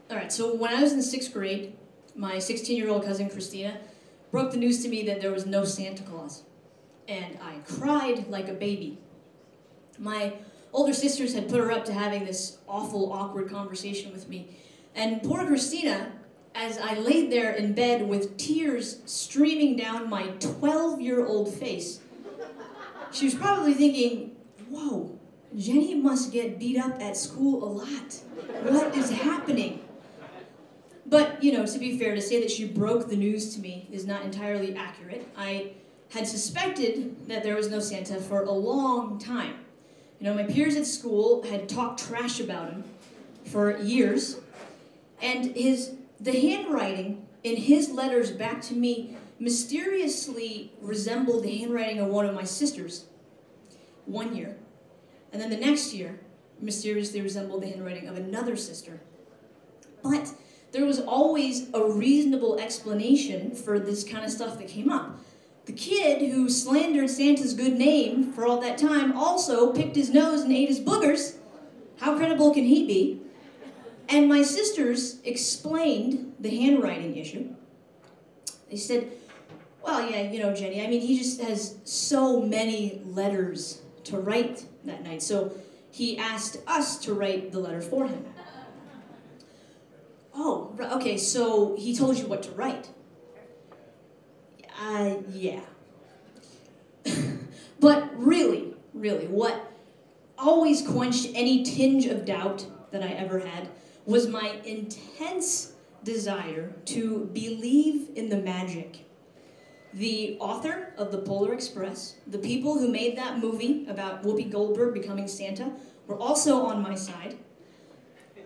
All right, so when I was in 6th grade, my 16-year-old cousin Christina broke the news to me that there was no Santa Claus. And I cried like a baby. My older sisters had put her up to having this awful, awkward conversation with me. And poor Christina, as I laid there in bed with tears streaming down my 12-year-old face, she was probably thinking, whoa, Jenny must get beat up at school a lot. What is happening? But, you know, to be fair, to say that she broke the news to me is not entirely accurate. I had suspected that there was no Santa for a long time. You know, my peers at school had talked trash about him for years, and the handwriting in his letters back to me mysteriously resembled the handwriting of one of my sisters one year. And then the next year, mysteriously resembled the handwriting of another sister. But there was always a reasonable explanation for this kind of stuff that came up. The kid who slandered Santa's good name for all that time also picked his nose and ate his boogers. How credible can he be? And my sisters explained the handwriting issue. They said, well, yeah, you know, Jenny, I mean, he just has so many letters to write that night, so he asked us to write the letter for him. Oh, okay, so he told you what to write. Yeah. But really, what always quenched any tinge of doubt that I ever had was my intense desire to believe in the magic. The author of The Polar Express, the people who made that movie about Whoopi Goldberg becoming Santa, were also on my side.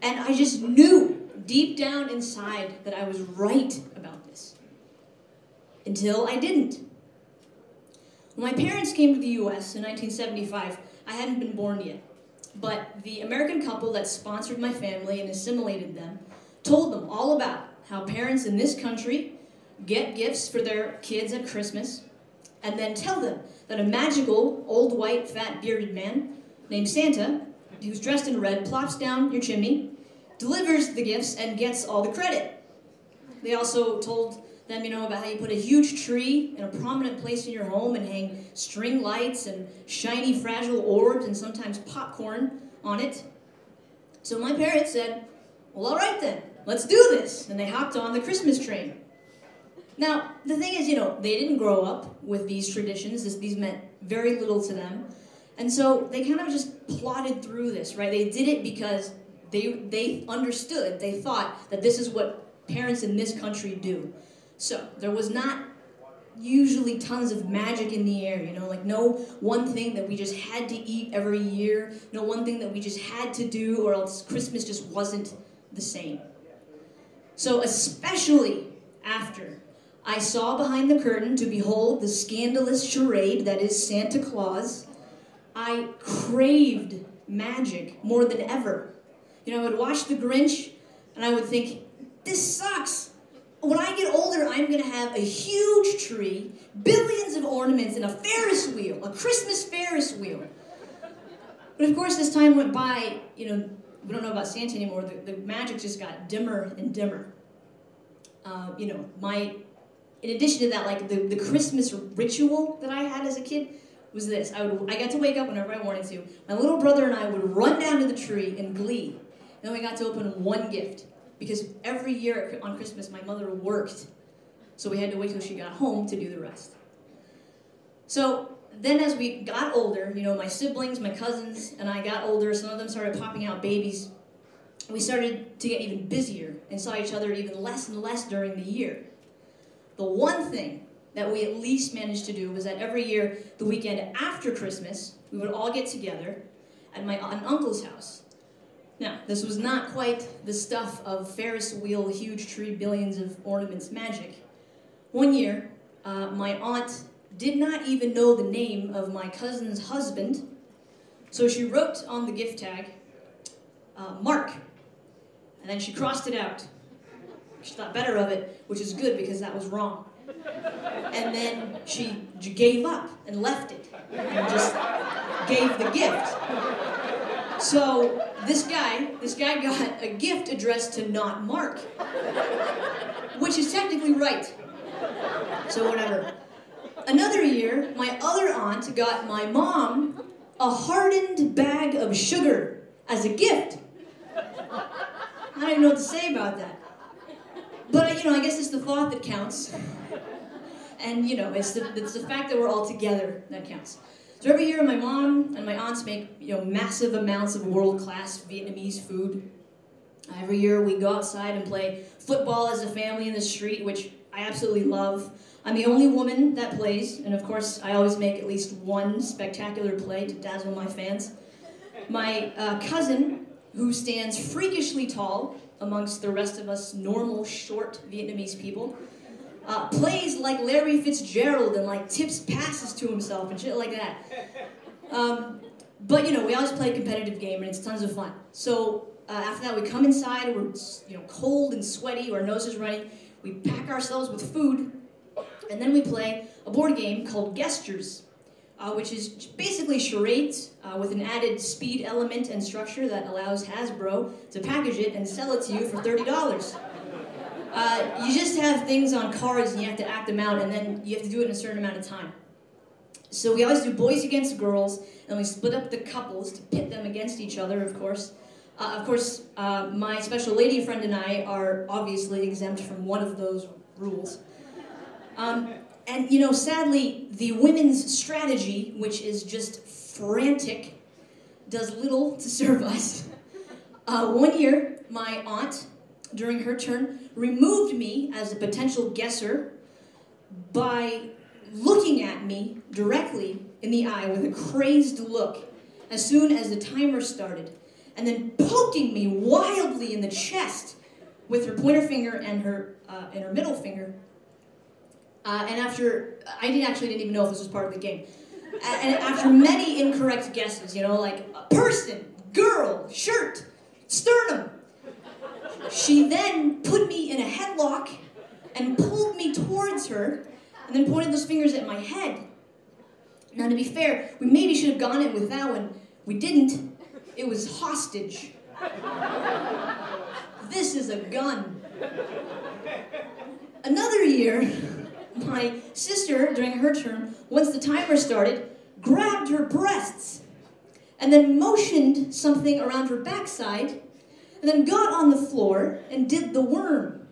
And I just knew deep down inside that I was right about this. Until I didn't. When my parents came to the US in 1975, I hadn't been born yet. But the American couple that sponsored my family and assimilated them told them all about how parents in this country get gifts for their kids at Christmas and then tell them that a magical, old, white, fat, bearded man named Santa, who's dressed in red, plops down your chimney, delivers the gifts, and gets all the credit. They also told them, you know, about how you put a huge tree in a prominent place in your home and hang string lights and shiny, fragile orbs and sometimes popcorn on it. So my parents said, well, all right then, let's do this. And they hopped on the Christmas train. Now, the thing is, you know, they didn't grow up with these traditions. These meant very little to them. And so they kind of just plodded through this, right? They did it because they understood, they thought that this is what parents in this country do. So there was not usually tons of magic in the air, you know, like no one thing that we just had to eat every year, no one thing that we just had to do or else Christmas just wasn't the same. So especially after I saw behind the curtain to behold the scandalous charade that is Santa Claus, I craved magic more than ever. You know, I would watch The Grinch and I would think, this sucks. When I get older, I'm going to have a huge tree, billions of ornaments, and a Ferris wheel, a Christmas Ferris wheel. But of course, as time went by, you know, we don't know about Santa anymore. The magic just got dimmer and dimmer. You know, in addition to that, like the Christmas ritual that I had as a kid was this. I got to wake up whenever I wanted to. My little brother and I would run down to the tree in glee. And then we got to open one gift. Because every year on Christmas, my mother worked. So we had to wait till she got home to do the rest. So then as we got older, you know, my siblings, my cousins, and I got older, some of them started popping out babies. We started to get even busier and saw each other even less and less during the year. The one thing that we at least managed to do was that every year, the weekend after Christmas, we would all get together at my aunt and uncle's house. Now, this was not quite the stuff of Ferris wheel, huge tree, billions of ornaments magic. One year, my aunt did not even know the name of my cousin's husband, so she wrote on the gift tag, Mark, and then she crossed it out. She thought better of it, which is good because that was wrong. And then she gave up and left it, and just gave the gift. So this guy got a gift addressed to not Mark, which is technically right. So whatever. Another year, my other aunt got my mom a hardened bag of sugar as a gift. I don't even know what to say about that. But, I guess it's the thought that counts. And, it's the fact that we're all together that counts. So every year, my mom and my aunts make, massive amounts of world-class Vietnamese food. Every year, we go outside and play football as a family in the street, which I absolutely love. I'm the only woman that plays, and of course, I always make at least one spectacular play to dazzle my fans. My cousin, who stands freakishly tall amongst the rest of us normal, short Vietnamese people, plays like Larry Fitzgerald and tips passes to himself and shit like that. But we always play a competitive game and it's tons of fun. So after that we come inside, we're cold and sweaty, our nose is running, we pack ourselves with food, and then we play a board game called Gestures, which is basically charades with an added speed element and structure that allows Hasbro to package it and sell it to you for $30. You just have things on cards and you have to act them out, and then you have to do it in a certain amount of time. So we always do boys against girls, and we split up the couples to pit them against each other, of course. My special lady friend and I are obviously exempt from one of those rules. And sadly, the women's strategy, which is just frantic, does little to serve us. One year, my aunt, during her turn, removed me as a potential guesser by looking at me directly in the eye with a crazed look as soon as the timer started, and then poking me wildly in the chest with her pointer finger and her middle finger. And after, I didn't even know if this was part of the game. And after many incorrect guesses, like person, girl, shirt, sternum, she then put me in a headlock and pulled me towards her and then pointed those fingers at my head. Now, to be fair, we maybe should have gone in with that one. We didn't. It was hostage. This is a gun. Another year, my sister, during her turn, once the timer started, grabbed her breasts and then motioned something around her backside and then got on the floor and did the worm.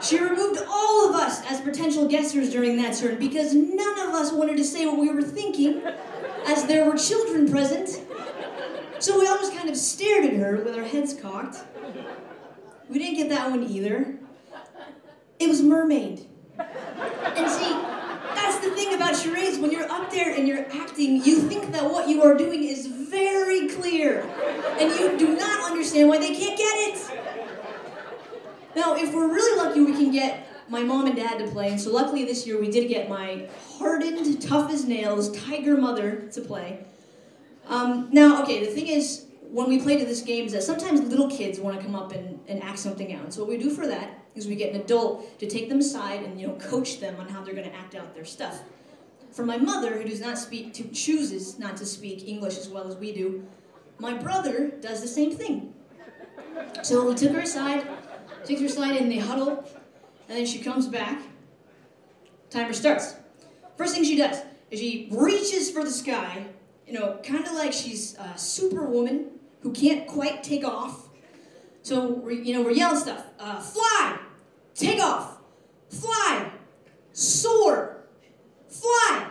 She removed all of us as potential guessers during that turn because none of us wanted to say what we were thinking as there were children present. So we all just kind of stared at her with our heads cocked. We didn't get that one either. It was mermaid. And see, that's the thing about charades. When you're up there and you're acting, you think that what you are doing is very clear. And you do not understand why they can't get it. Now, if we're really lucky, we can get my mom and dad to play. And so luckily this year we did get my hardened, tough as nails, tiger mother to play. Now, okay, the thing is, when we play to this game is that sometimes little kids want to come up and act something out. And so what we do for that is we get an adult to take them aside and coach them on how they're going to act out their stuff. For my mother, who chooses not to speak English as well as we do, my brother does the same thing. So we takes her aside and they huddle, and then she comes back. Timer starts. First thing she does is she reaches for the sky, kind of like she's a superwoman who can't quite take off. So we're yelling stuff. Fly, take off, fly, soar, fly.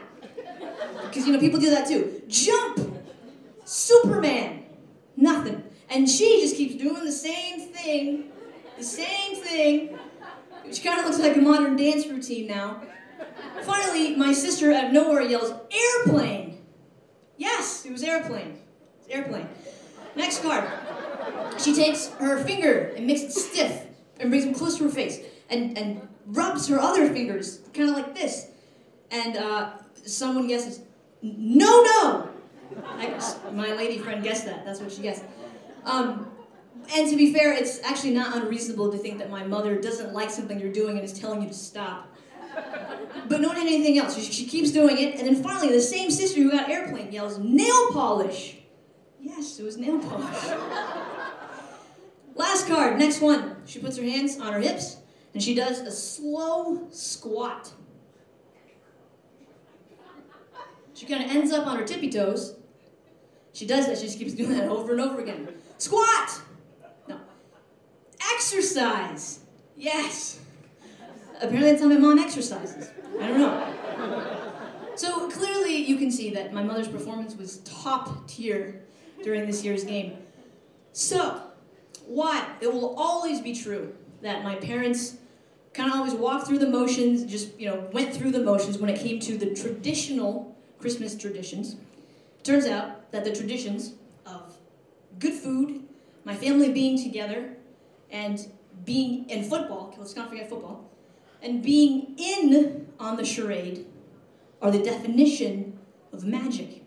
Because people do that too. Jump, Superman, nothing. And she just keeps doing the same thing, which kind of looks like a modern dance routine now. Finally, my sister out of nowhere yells, airplane. Yes, it was airplane. It's airplane. Next card. She takes her finger and makes it stiff and brings it close to her face and rubs her other fingers, kind of like this. And someone guesses, no. My lady friend guessed that. That's what she guessed. And to be fair, it's actually not unreasonable to think that my mother doesn't like something you're doing and is telling you to stop. But not anything else. She keeps doing it, and then finally the same sister who got airplane yells, nail polish. Yes, it was nail polish. Last card, next one. She puts her hands on her hips, and she does a slow squat. She kind of ends up on her tippy toes. She does that, she just keeps doing that over and over again. Squat! No. Exercise! Yes! Apparently that's how my mom exercises. I don't know. So clearly you can see that my mother's performance was top tier during this year's game. So, why? It will always be true that my parents kind of always walked through the motions, just, went through the motions when it came to the traditional Christmas traditions. Turns out that the traditions of good food, my family being together, and being in football, let's not forget football, and being in on the charade are the definition of magic.